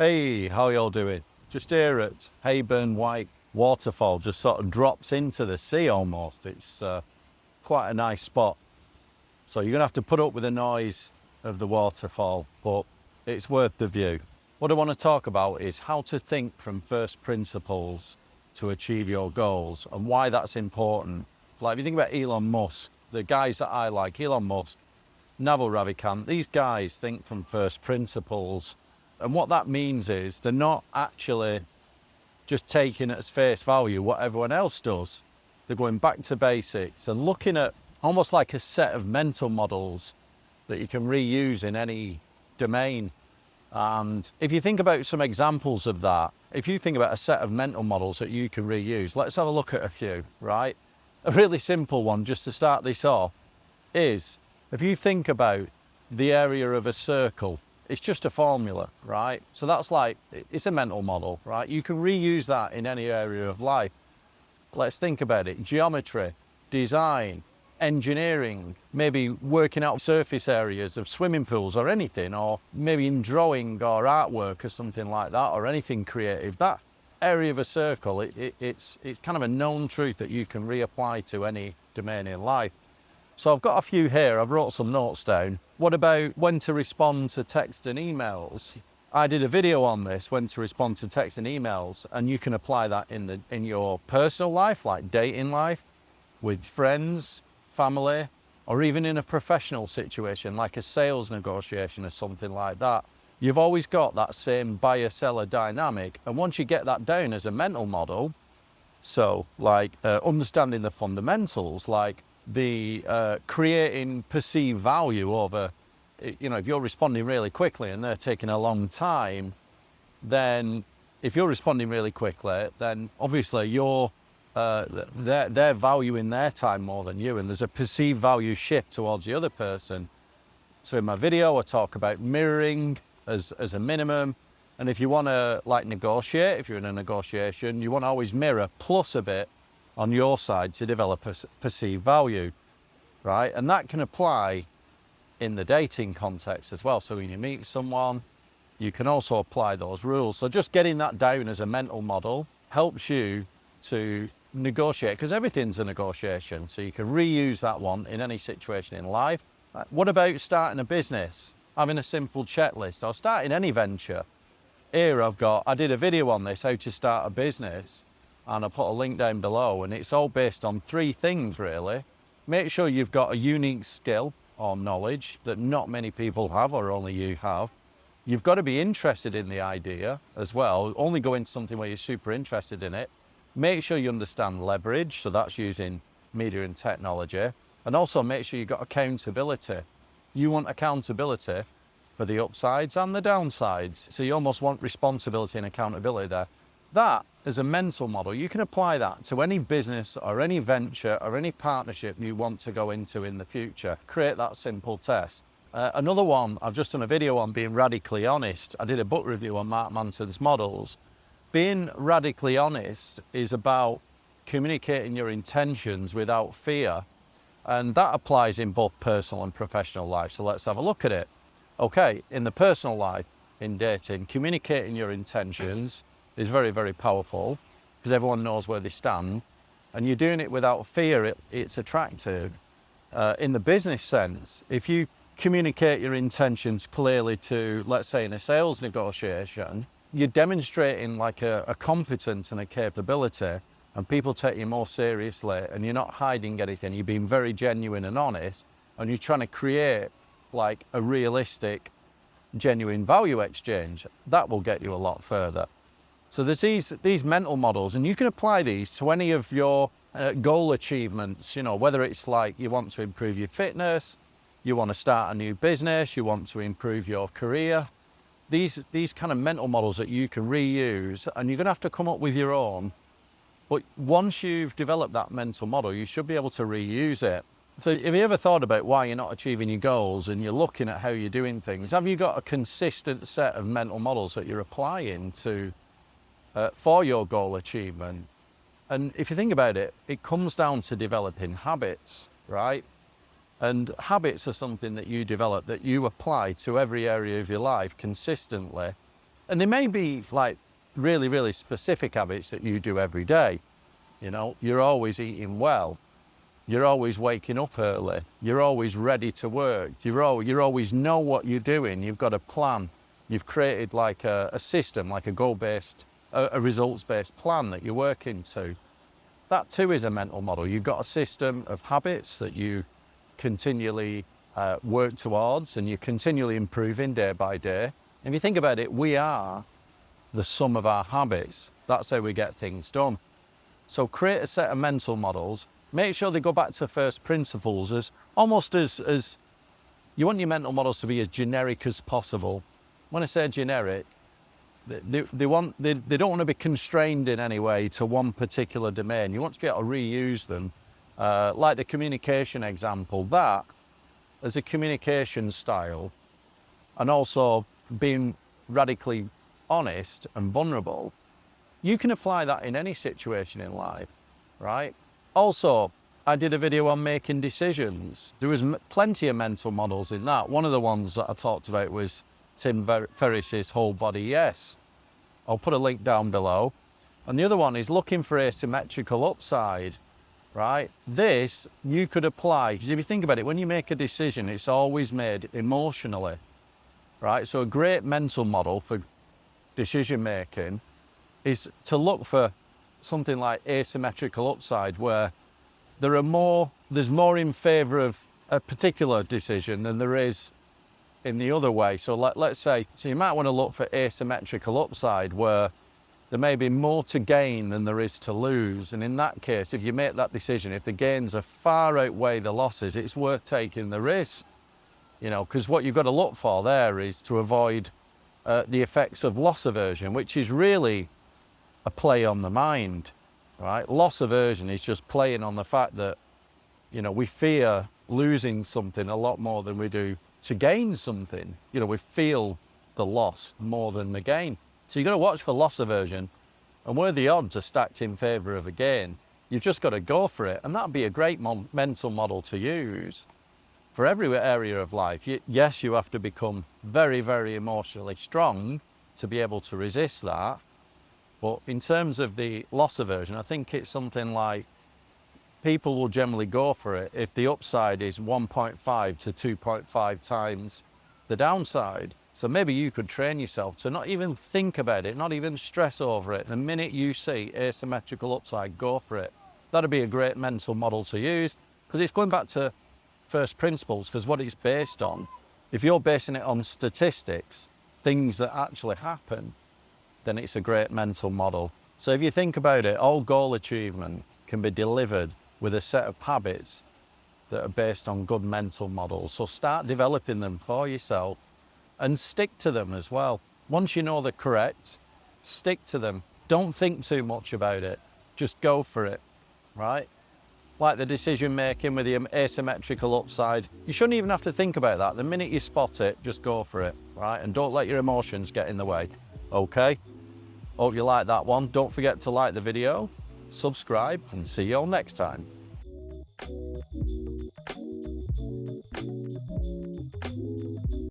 Hey, how y'all doing? Just here at Hayburn White Waterfall, just sort of drops into the sea almost. It's quite a nice spot. So you're gonna have to put up with the noise of the waterfall, but it's worth the view. What I want to talk about is how to think from first principles to achieve your goals and why that's important. Like if you think about Elon Musk, the guys that I like, Elon Musk, Naval Ravikant, these guys think from first principles. And what that means is they're not actually just taking as face value what everyone else does. They're going back to basics and looking at almost like a set of mental models that you can reuse in any domain. And if you think about some examples of that, if you think about a set of mental models that you can reuse, let's have a look at a few, right? A really simple one just to start this off is if you think about the area of a circle, it's just a formula, right? So that's like, it's a mental model, right? You can reuse that in any area of life. Let's think about it. Geometry, design, engineering, maybe working out surface areas of swimming pools or anything, or maybe in drawing or artwork or something like that, or anything creative. That area of a circle, it's kind of a known truth that you can reapply to any domain in life. So I've got a few here, I've wrote some notes down. What about when to respond to text and emails? I did a video on this, when to respond to text and emails, and you can apply that in your personal life, like dating life, with friends, family, or even in a professional situation, like a sales negotiation or something like that. You've always got that same buyer-seller dynamic, and once you get that down as a mental model, so like understanding the fundamentals, like the creating perceived value over, you know, if you're responding really quickly and they're taking a long time, then if you're responding really quickly, then obviously you're they're valuing their time more than you, and there's a perceived value shift towards the other person. So in my video I talk about mirroring as a minimum, and if you want to like negotiate, if you're in a negotiation, you want to always mirror plus a bit on your side to develop a perceived value, right? And that can apply in the dating context as well. So when you meet someone, you can also apply those rules. So just getting that down as a mental model helps you to negotiate, because everything's a negotiation. So you can reuse that one in any situation in life. What about starting a business? Having a simple checklist or starting any venture. Here I did a video on this, how to start a business, and I'll put a link down below, and it's all based on 3 things really. Make sure you've got a unique skill or knowledge that not many people have, or only you have. You've got to be interested in the idea as well. Only go into something where you're super interested in it. Make sure you understand leverage, so that's using media and technology. And also make sure you've got accountability. You want accountability for the upsides and the downsides. So you almost want responsibility and accountability there. That as a mental model, you can apply that to any business or any venture or any partnership you want to go into in the future. Create that simple test. Another one, I've just done a video on being radically honest. I did a book review on Mark Manson's models. Being radically honest is about communicating your intentions without fear. And that applies in both personal and professional life. So let's have a look at it. Okay, in the personal life, in dating, communicating your intentions is very, very powerful because everyone knows where they stand, and you're doing it without fear, it's attractive. In the business sense, if you communicate your intentions clearly to, let's say in a sales negotiation, you're demonstrating like a competence and a capability, and people take you more seriously, and you're not hiding anything, you're being very genuine and honest, and you're trying to create like a realistic, genuine value exchange. That will get you a lot further. So there's these mental models, and you can apply these to any of your goal achievements, you know, whether it's like you want to improve your fitness, you want to start a new business, you want to improve your career. These kind of mental models that you can reuse, and you're going to have to come up with your own. But once you've developed that mental model, you should be able to reuse it. So have you ever thought about why you're not achieving your goals, and you're looking at how you're doing things? Have you got a consistent set of mental models that you're applying to for your goal achievement? And if you think about it, it comes down to developing habits, right? And habits are something that you develop, that you apply to every area of your life consistently. And they may be like really, really specific habits that you do every day. You know, you're always eating well. You're always waking up early. You're always ready to work. You always know what you're doing. You've got a plan. You've created like a system, like a goal-based, a results-based plan that you're working to. That too is a mental model. You've got a system of habits that you continually work towards, and you're continually improving day by day. If you think about it, we are the sum of our habits. That's how we get things done. So create a set of mental models. Make sure they go back to first principles, as you want your mental models to be as generic as possible. When I say generic, they don't want to be constrained in any way to one particular domain. You want to be able to reuse them. Like the communication example, that as a communication style, and also being radically honest and vulnerable, you can apply that in any situation in life, right? Also, I did a video on making decisions. There was plenty of mental models in that. One of the ones that I talked about was Tim Ferriss's Whole Body Yes. I'll put a link down below. And the other one is looking for asymmetrical upside, right? This you could apply, because if you think about it, when you make a decision, it's always made emotionally, right? So a great mental model for decision making is to look for something like asymmetrical upside, where there's more in favor of a particular decision than there is in the other way. So let's say, you might want to look for asymmetrical upside, where there may be more to gain than there is to lose. And in that case, if you make that decision, if the gains are far outweigh the losses, it's worth taking the risk, you know, because what you've got to look for there is to avoid the effects of loss aversion, which is really a play on the mind, right? Loss aversion is just playing on the fact that, you know, we fear losing something a lot more than we do to gain something. You know, we feel the loss more than the gain. So you've got to watch for loss aversion, and where the odds are stacked in favor of a gain, you've just got to go for it. And that'd be a great mental model to use for every area of life. Yes, you have to become very, very emotionally strong to be able to resist that. But in terms of the loss aversion, I think it's something like people will generally go for it if the upside is 1.5 to 2.5 times the downside. So maybe you could train yourself to not even think about it, not even stress over it. The minute you see asymmetrical upside, go for it. That'd be a great mental model to use, because it's going back to first principles, because what it's based on, if you're basing it on statistics, things that actually happen, then it's a great mental model. So if you think about it, all goal achievement can be delivered with a set of habits that are based on good mental models. So start developing them for yourself and stick to them as well. Once you know they're correct, stick to them. Don't think too much about it. Just go for it, right? Like the decision making with the asymmetrical upside, you shouldn't even have to think about that. The minute you spot it, just go for it, right? And don't let your emotions get in the way. Okay, hope you like that one. Don't forget to like the video, subscribe, and see you all next time.